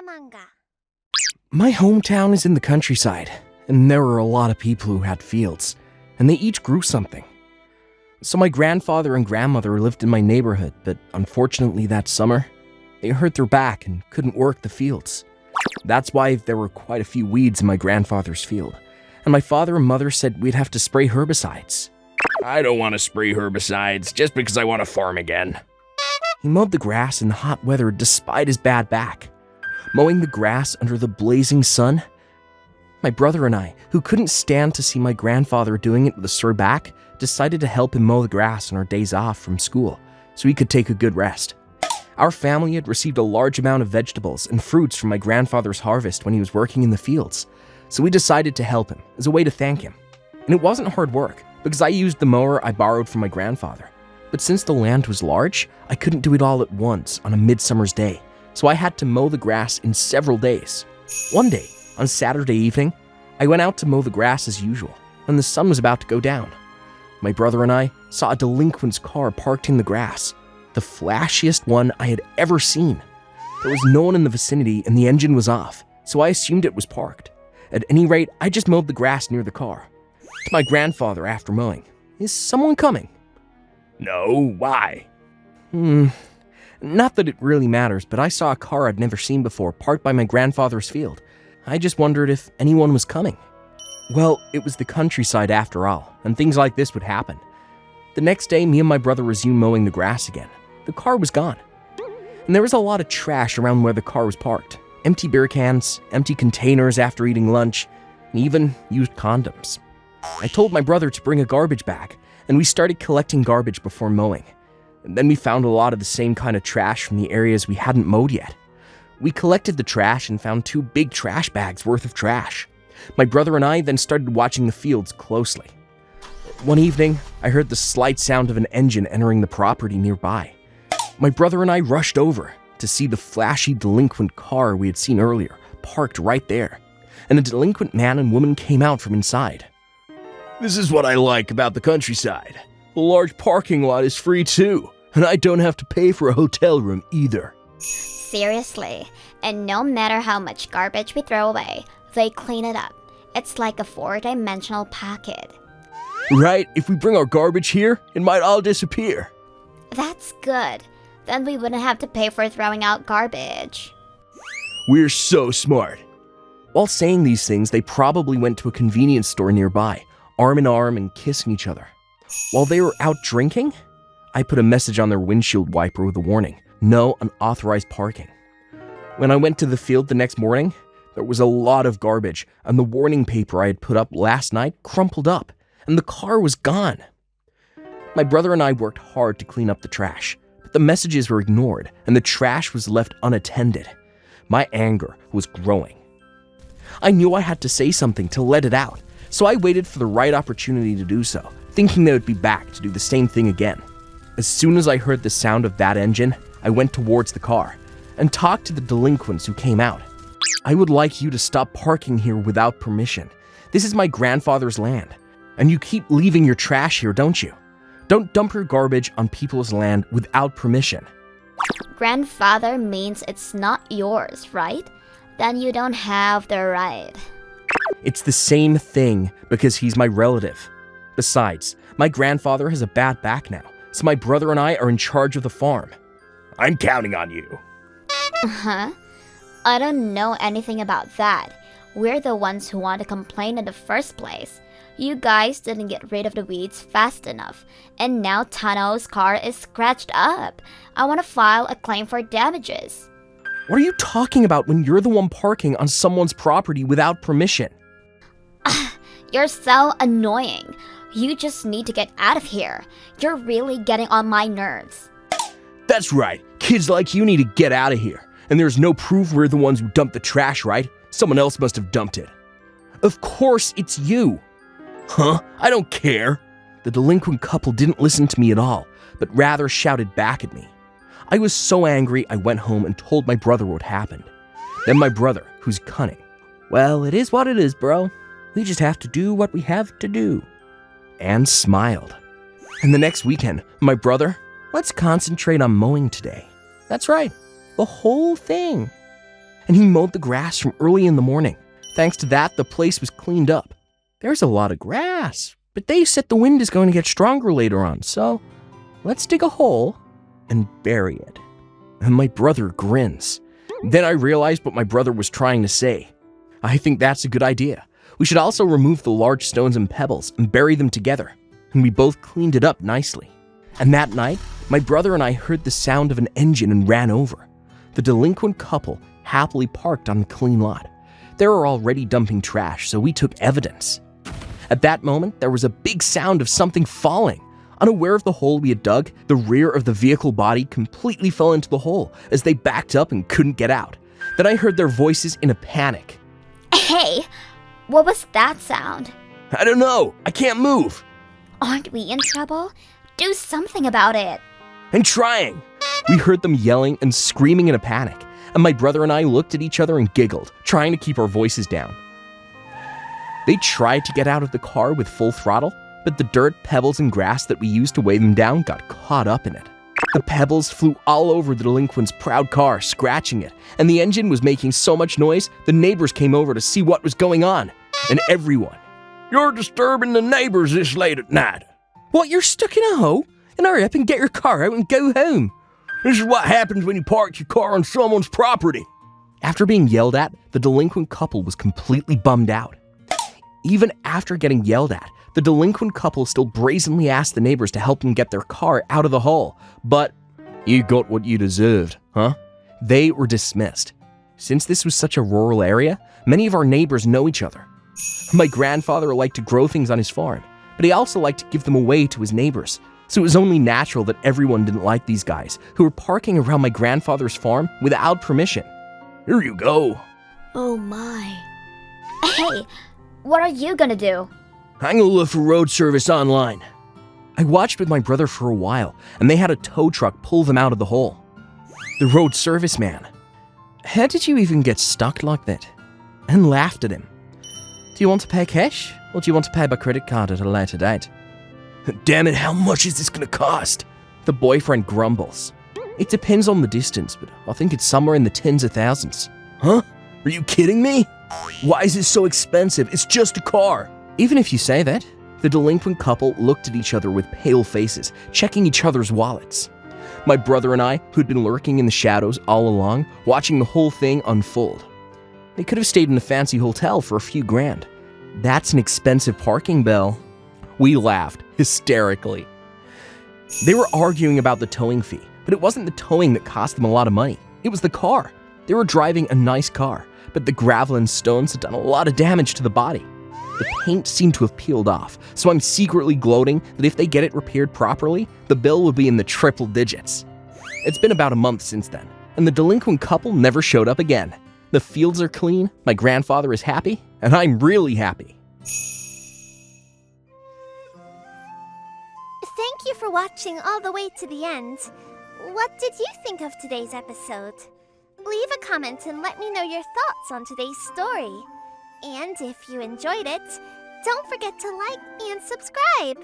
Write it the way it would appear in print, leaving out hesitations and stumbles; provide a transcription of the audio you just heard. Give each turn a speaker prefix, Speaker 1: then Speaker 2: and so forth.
Speaker 1: Manga.
Speaker 2: My hometown is in the countryside, and there were a lot of people who had fields, and they each grew something. So my grandfather and grandmother lived in my neighborhood, but unfortunately that summer, they hurt their back and couldn't work the fields. That's why there were quite a few weeds in my grandfather's field, and my father and mother said we'd have to spray herbicides.
Speaker 3: I don't want to spray herbicides just because I want to farm again.
Speaker 2: He mowed the grass in the hot weather despite his bad back. Mowing the grass under the blazing sun, my brother and I, who couldn't stand to see my grandfather doing it with a sore back, decided to help him mow the grass on our days off from school so he could take a good rest. Our family had received a large amount of vegetables and fruits from my grandfather's harvest when he was working in the fields, so we decided to help him as a way to thank him. And it wasn't hard work, because I used the mower I borrowed from my grandfather. But since the land was large, I couldn't do it all at once on a midsummer's day, so I had to mow the grass in several days. One day, on Saturday evening, I went out to mow the grass as usual, when the sun was about to go down. My brother and I saw a delinquent's car parked in the grass, the flashiest one I had ever seen. There was no one in the vicinity and the engine was off, so I assumed it was parked. At any rate, I just mowed the grass near the car. To my grandfather after mowing, "Is someone coming?"
Speaker 3: No, why?
Speaker 2: Not that it really matters, but I saw a car I'd never seen before parked by my grandfather's field. I just wondered if anyone was coming. Well, it was the countryside after all, and things like this would happen. The next day, me and my brother resumed mowing the grass again. The car was gone. And there was a lot of trash around where the car was parked. Empty beer cans, empty containers after eating lunch, and even used condoms. I told my brother to bring a garbage bag, and we started collecting garbage before mowing. And then we found a lot of the same kind of trash from the areas we hadn't mowed yet. We collected the trash and found 2 big trash bags worth of trash. My brother and I then started watching the fields closely. One evening, I heard the slight sound of an engine entering the property nearby. My brother and I rushed over to see the flashy delinquent car we had seen earlier parked right there, and a delinquent man and woman came out from inside.
Speaker 3: This is what I like about the countryside. The large parking lot is free too, and I don't have to pay for a hotel room either.
Speaker 1: Seriously, and no matter how much garbage we throw away, they clean it up. It's like a 4-dimensional pocket.
Speaker 3: Right, if we bring our garbage here, it might all disappear.
Speaker 1: That's good. Then we wouldn't have to pay for throwing out garbage.
Speaker 3: We're so smart.
Speaker 2: While saying these things, they probably went to a convenience store nearby, arm in arm and kissing each other. While they were out drinking, I put a message on their windshield wiper with a warning, "No unauthorized parking." When I went to the field the next morning, there was a lot of garbage, and the warning paper I had put up last night crumpled up, and the car was gone. My brother and I worked hard to clean up the trash, but the messages were ignored, and the trash was left unattended. My anger was growing. I knew I had to say something to let it out, so I waited for the right opportunity to do so, thinking they would be back to do the same thing again. As soon as I heard the sound of that engine, I went towards the car and talked to the delinquents who came out. "I would like you to stop parking here without permission. This is my grandfather's land, and you keep leaving your trash here, don't you? Don't dump your garbage on people's land without permission."
Speaker 1: Grandfather means it's not yours, right? Then you don't have the right.
Speaker 2: It's the same thing because he's my relative. Besides, my grandfather has a bad back now, so my brother and I are in charge of the farm.
Speaker 3: I'm counting on you.
Speaker 1: Huh? I don't know anything about that. We're the ones who want to complain in the first place. You guys didn't get rid of the weeds fast enough, and now Tano's car is scratched up. I want to file a claim for damages.
Speaker 2: What are you talking about when you're the one parking on someone's property without permission?
Speaker 1: You're so annoying. You just need to get out of here. You're really getting on my nerves.
Speaker 3: That's right. Kids like you need to get out of here. And there's no proof we're the ones who dumped the trash, right? Someone else must have dumped it.
Speaker 2: Of course it's you.
Speaker 3: Huh? I don't care.
Speaker 2: The delinquent couple didn't listen to me at all, but rather shouted back at me. I was so angry I went home and told my brother what happened. Then my brother, who's cunning, "Well, it is what it is, bro. We just have to do what we have to do," and smiled. And the next weekend, my brother, "Let's concentrate on mowing today." That's right, the whole thing. and he mowed the grass from early in the morning. Thanks to that, the place was cleaned up. There's a lot of grass, but they said the wind is going to get stronger later on, so let's dig a hole and bury it. And my brother grins. Then I realized what my brother was trying to say. I think that's a good idea. We should also remove the large stones and pebbles and bury them together. And we both cleaned it up nicely. And that night, my brother and I heard the sound of an engine and ran over. The delinquent couple happily parked on the clean lot. They were already dumping trash, so we took evidence. At that moment, there was a big sound of something falling. Unaware of the hole we had dug, the rear of the vehicle body completely fell into the hole as they backed up and couldn't get out. Then I heard their voices in a panic.
Speaker 1: Hey, what was that sound?
Speaker 3: I don't know. I can't move.
Speaker 1: Aren't we in trouble? Do something about it.
Speaker 3: I'm trying.
Speaker 2: We heard them yelling and screaming in a panic, and my brother and I looked at each other and giggled, trying to keep our voices down. They tried to get out of the car with full throttle, but the dirt, pebbles, and grass that we used to weigh them down got caught up in it. The pebbles flew all over the delinquent's proud car, scratching it, and the engine was making so much noise, the neighbors came over to see what was going on. And everyone,
Speaker 3: You're disturbing the neighbors this late at night.
Speaker 2: "What, you're stuck in a hole? And hurry up and get your car out and go home."
Speaker 3: This is what happens when you park your car on someone's property.
Speaker 2: After being yelled at, the delinquent couple was completely bummed out. Even after getting yelled at, the delinquent couple still brazenly asked the neighbors to help them get their car out of the hole. But
Speaker 3: You got what you deserved, huh?
Speaker 2: they were dismissed. Since this was such a rural area, many of our neighbors know each other. My grandfather liked to grow things on his farm, but he also liked to give them away to his neighbors. So it was only natural that everyone didn't like these guys who were parking around my grandfather's farm without permission.
Speaker 3: Here you go.
Speaker 1: Oh my. Hey, what are you gonna do?
Speaker 3: I'm gonna look for road service online.
Speaker 2: I watched with my brother for a while, and they had a tow truck pull them out of the hole. The road service man. "How did you even get stuck like that?" And laughed at him. "Do you want to pay cash, or do you want to pay by credit card at a later date?"
Speaker 3: Damn it, how much is this gonna cost?
Speaker 2: The boyfriend grumbles. "It depends on the distance, but I think it's somewhere in the tens of thousands."
Speaker 3: Huh? Are you kidding me? Why is it so expensive? It's just a car.
Speaker 2: Even if you say that, the delinquent couple looked at each other with pale faces, checking each other's wallets. My brother and I, who'd been lurking in the shadows all along, watching the whole thing unfold. They could have stayed in a fancy hotel for a few grand. That's an expensive parking bill. We laughed hysterically. They were arguing about the towing fee, but it wasn't the towing that cost them a lot of money. It was the car. They were driving a nice car, but the gravel and stones had done a lot of damage to the body. The paint seemed to have peeled off, so I'm secretly gloating that if they get it repaired properly, the bill will be in the triple digits. It's been about a month since then, and the delinquent couple never showed up again. The fields are clean, my grandfather is happy, and I'm really happy.
Speaker 4: Thank you for watching all the way to the end. What did you think of today's episode? Leave a comment and let me know your thoughts on today's story. And if you enjoyed it, don't forget to like and subscribe.